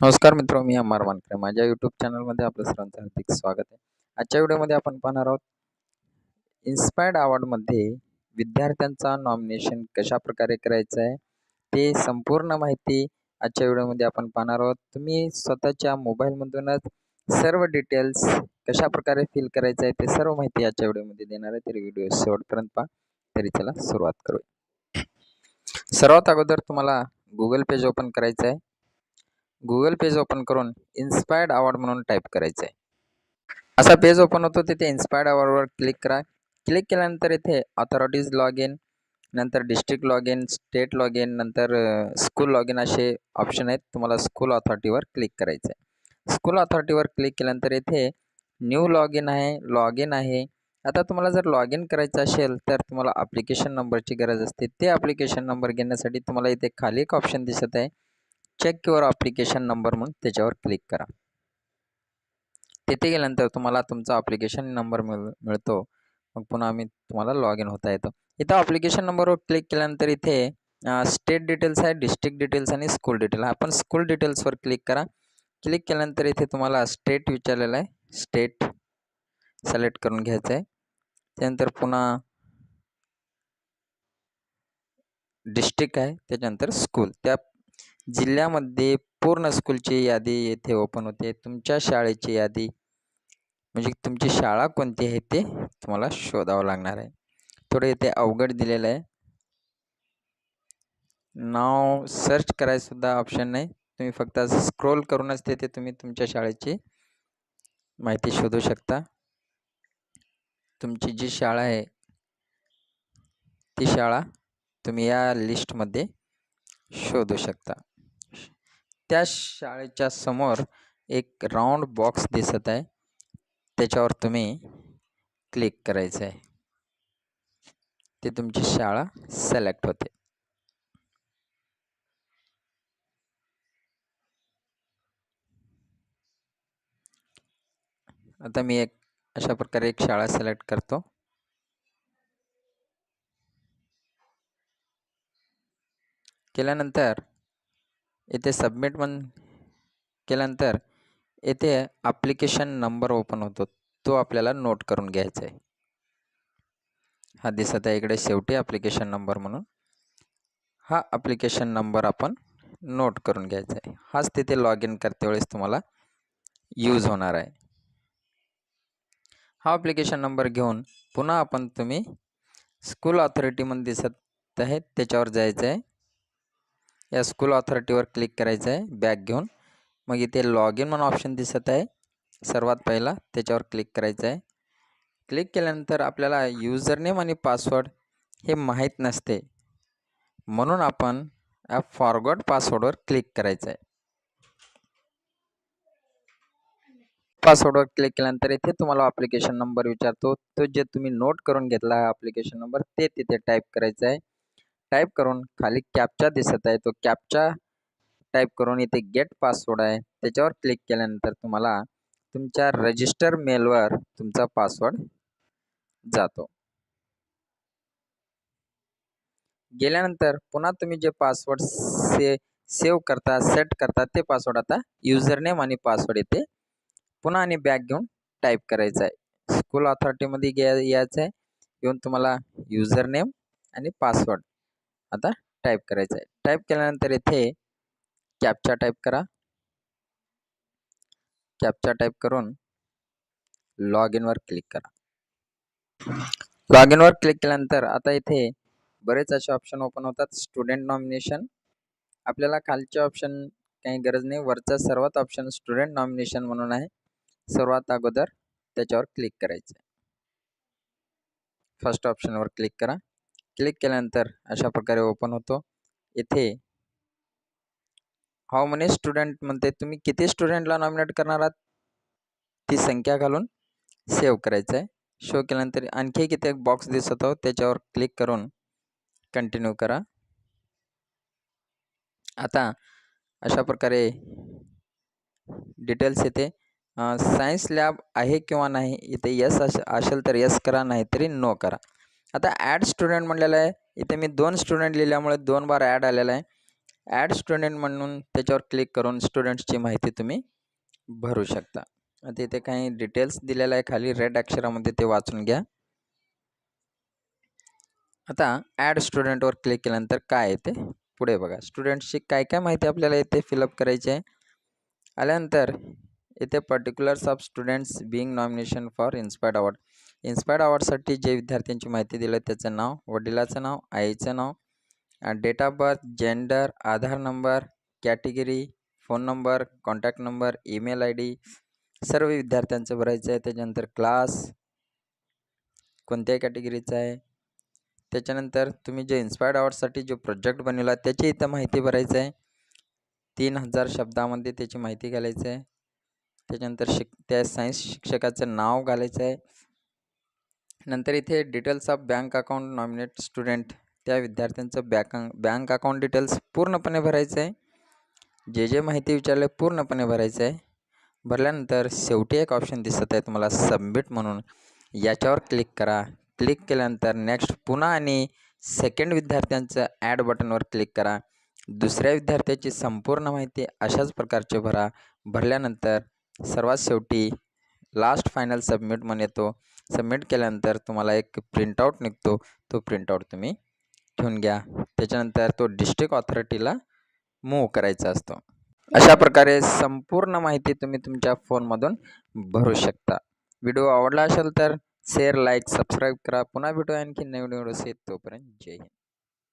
नमस्कार मित्रो, मी अमर वानखेडे. माझ्या यूट्यूब चॅनलमध्ये आपलं सर्वांचं हार्दिक स्वागत आहे. आजच्या व्हिडिओमध्ये आपण पाहणार आहोत इन्स्पायर्ड अवॉर्डमध्ये विद्यार्थ्यांचा नॉमिनेशन कशाप्रकारे करायचं आहे, ते संपूर्ण माहिती आजच्या व्हिडिओमध्ये आपण पाहणार आहोत. तुम्ही स्वतःच्या मोबाईलमधूनच सर्व डिटेल्स कशाप्रकारे फिल करायचं आहे, ते सर्व माहिती आजच्या व्हिडिओमध्ये देणार आहे. तरी व्हिडिओ शेवटपर्यंत पहा. तरी चला सुरुवात करूया. सर्वात अगोदर तुम्हाला गुगल पेज ओपन करायचं आहे. गुगल पेज ओपन करून इन्स्पायर्ड अवॉर्ड म्हणून टाईप करायचं आहे. असा पेज ओपन होतो. तिथे इन्स्पायर्ड अवॉर्डवर क्लिक करा. क्लिक केल्यानंतर इथे ऑथॉरिटीज लॉग इन, नंतर district log in, state log in, नंतर स्कूल लॉग इन असे ऑप्शन आहेत. तुम्हाला स्कूल ऑथॉरिटीवर क्लिक करायचं आहे. स्कूल ऑथॉरिटीवर क्लिक केल्यानंतर इथे न्यू लॉग इन आहे. आता तुम्हाला जर लॉग इन करायचं असेल तर तुम्हाला ॲप्लिकेशन नंबरची गरज असते. ते ॲप्लिकेशन नंबर घेण्यासाठी तुम्हाला इथे खाली एक ऑप्शन दिसत आहे, चेक युअर ॲप्लिकेशन नंबर म्हणून, त्याच्यावर क्लिक करा. तिथे गेल्यानंतर तुम्हाला तुमचा ॲप्लिकेशन नंबर मिळतो. मग पुन्हा तुम्हाला लॉग इन होता येतो. इथं ॲप्लिकेशन नंबरवर क्लिक केल्यानंतर इथे स्टेट डिटेल्स आहे, डिस्ट्रिक्ट डिटेल्स आणि स्कूल डिटेल. आपण स्कूल डिटेल्सवर क्लिक करा. क्लिक केल्यानंतर इथे तुम्हाला स्टेट विचारलेलं आहे, स्टेट सिलेक्ट करून घ्यायचं आहे. त्यानंतर पुन्हा डिस्ट्रिक्ट आहे, त्याच्यानंतर स्कूल. त्या जिल्ह्यामध्ये पूर्ण स्कूलची यादी येथे ओपन होते. तुमच्या शाळेची यादी म्हणजे तुमची शाळा कोणती आहे ते तुम्हाला शोधावं लागणार आहे. थोडं इथे अवघड दिलेलं आहे. नाव सर्च करायचं सुद्धा ऑप्शन नाही. तुम्ही फक्त स्क्रोल करूनच तिथे तुम्ही तुमच्या शाळेची माहिती शोधू शकता. तुमची जी शाळा आहे ती शाळा तुम्ही या लिस्टमध्ये शोधू शकता. त्या शाळेच्या समोर एक राऊंड बॉक्स दिसत आहे, त्याच्यावर तुम्ही क्लिक करायचं आहे. ते तुमची शाळा सिलेक्ट होते. आता मी अशा प्रकारे एक शाळा सिलेक्ट करतो. केल्यानंतर इथे सबमिट केल्यानंतर इथे ॲप्लिकेशन नंबर ओपन होतो. तो आपल्याला नोट करून घ्यायचा आहे. हा दिसत आहे इकडे शेवटी ॲप्लिकेशन नंबर म्हणून. हा ॲप्लिकेशन नंबर आपण नोट करून घ्यायचा आहे. हाच तिथे लॉग इन करते वेळेस तुम्हाला यूज होणार आहे. हा ॲप्लिकेशन नंबर घेऊन पुन्हा तुम्ही स्कूल ऑथॉरिटीमध्ये दिसत आहे त्याच्यावर जायचं आहे. या स्कूल ऑथॉरिटीवर क्लिक करायचं आहे बॅक घेऊन. मग इथे लॉग इन म्हणून ऑप्शन दिसत आहे सर्वात पहिला, त्याच्यावर क्लिक करायचं आहे. क्लिक केल्यानंतर आपल्याला युजरनेम आणि पासवर्ड हे माहीत नसते, म्हणून आपण फॉरगॉट पासवर्डवर क्लिक करायचं आहे. पासवर्डवर क्लिक केल्यानंतर इथे तुम्हाला ॲप्लिकेशन नंबर विचारतो. तो जे तुम्ही नोट करून घेतला आहे ॲप्लिकेशन नंबर ते तिथे टाईप करायचा आहे. टाईप करून खाली कॅप्चा दिसत आहे, तो कॅप्चा टाईप करून इथे गेट पासवर्ड आहे त्याच्यावर क्लिक केल्यानंतर तुम्हाला तुमच्या रजिस्टर मेलवर तुमचा पासवर्ड जातो. गेल्यानंतर पुन्हा तुम्ही जे पासवर्ड सेव्ह करता, सेट करता, ते पासवर्ड आता युजरनेम आणि पासवर्ड येते पुन्हा आणि बॅक घेऊन टाईप करायचं आहे. स्कूल ऑथॉरिटीमध्ये यायचं आहे. येऊन तुम्हाला युजरनेम आणि पासवर्ड आता टाईप करायचं आहे. टाईप केल्यानंतर इथे कॅप्चा टाईप करा. कॅप्चा टाईप करून लॉग इनवर क्लिक करा. लॉग इनवर क्लिक केल्यानंतर आता इथे बरेच असे ऑप्शन ओपन होतात. स्टुडंट नॉमिनेशन, आपल्याला खालचे ऑप्शन काही गरज नाही, वरचा सर्वात ऑप्शन स्टुडंट नॉमिनेशन म्हणून आहे. सर्वात अगोदर त्याच्यावर क्लिक करायचं आहे. फर्स्ट ऑप्शनवर क्लिक करा. क्लिक केल्यानंतर अशा प्रकारे ओपन होतो. इथे हाऊ मनी स्टुडंट म्हणते, तुम्ही किती स्टुडंटला नॉमिनेट करणार आहात ती संख्या घालून सेव्ह करायचं आहे. शो केल्यानंतर आणखी इथे एक बॉक्स दिसत हो, त्याच्यावर क्लिक करून कंटिन्यू करा. आता अशा प्रकारे डिटेल्स येते. सायन्स लॅब आहे किंवा नाही, इथे यस असेल तर यस करा, नाहीतरी नो करा. आता ॲड स्टुडंट म्हणलेलं आहे, इथे मी 2 स्टुडंट लिहिल्यामुळे 2 बार ॲड आलेला आहे. ॲड स्टुडंट म्हणून त्याच्यावर क्लिक करून स्टुडंट्सची माहिती तुम्ही भरू शकता. आता इथे काही डिटेल्स दिलेलं आहे खाली रेड अक्षरामध्ये, ते वाचून घ्या. आता ॲड स्टुडंटवर क्लिक केल्यानंतर काय येते पुढे बघा. स्टुडंट्सची काय काय माहिती आपल्याला इथे फिलअप करायची आहे. आल्यानंतर इथे particulars of students being nomination for inspired award. Inspired अवॉर्डसाठी जे विद्यार्थ्यांची माहिती दिली त्याचं नाव, वडिलाचं नाव, आईचं नाव, date of birth, gender, Aadhaar number, category, phone number, contact number, email ID सर्व विद्यार्थ्यांचं भरायचं आहे. त्याच्यानंतर क्लास कोणत्या कॅटेगरीचा आहे. त्याच्यानंतर तुम्ही जे इन्स्पायर्ड अवॉर्डसाठी जो प्रोजेक्ट बनवला त्याची इथं माहिती भरायचं आहे. 3000 शब्दामध्ये त्याची माहिती घालायची आहे. त्याच्यानंतर त्या सायन्स शिक्षकाचं नाव घालायचं आहे. नंतर इथे details of bank account nominate student, त्या विद्यार्थ्यांचं बँक अकाउंट डिटेल्स पूर्णपणे भरायचं आहे. जे माहिती विचारले पूर्णपणे भरायचं आहे. भरल्यानंतर शेवटी एक ऑप्शन दिसत आहे तुम्हाला सबमिट म्हणून, याच्यावर क्लिक करा. क्लिक केल्यानंतर नेक्स्ट पुन्हा आणि सेकंड विद्यार्थ्यांचं ॲड बटनवर क्लिक करा. दुसऱ्या विद्यार्थ्याची संपूर्ण माहिती अशाच प्रकारचे भरा. भरल्यानंतर सर्वात शेवटी लास्ट फायनल सबमिट म्हणून येतो. सबमिट केल्यानंतर तुम्हाला एक प्रिंटआउट निघतो. तो प्रिंटआउट तुम्ही ठेवून घ्या. त्याच्यानंतर तो डिस्ट्रिक्ट ऑथॉरिटीला मूव्ह करायचा असतो. अशा प्रकारे संपूर्ण माहिती तुम्ही तुमच्या फोनमधून भरू शकता. व्हिडिओ आवडला असेल तर शेअर, लाईक, सबस्क्राईब करा. पुन्हा भेटूया आणखी नवीन व्हिडिओ. तोपर्यंत जय हिंद.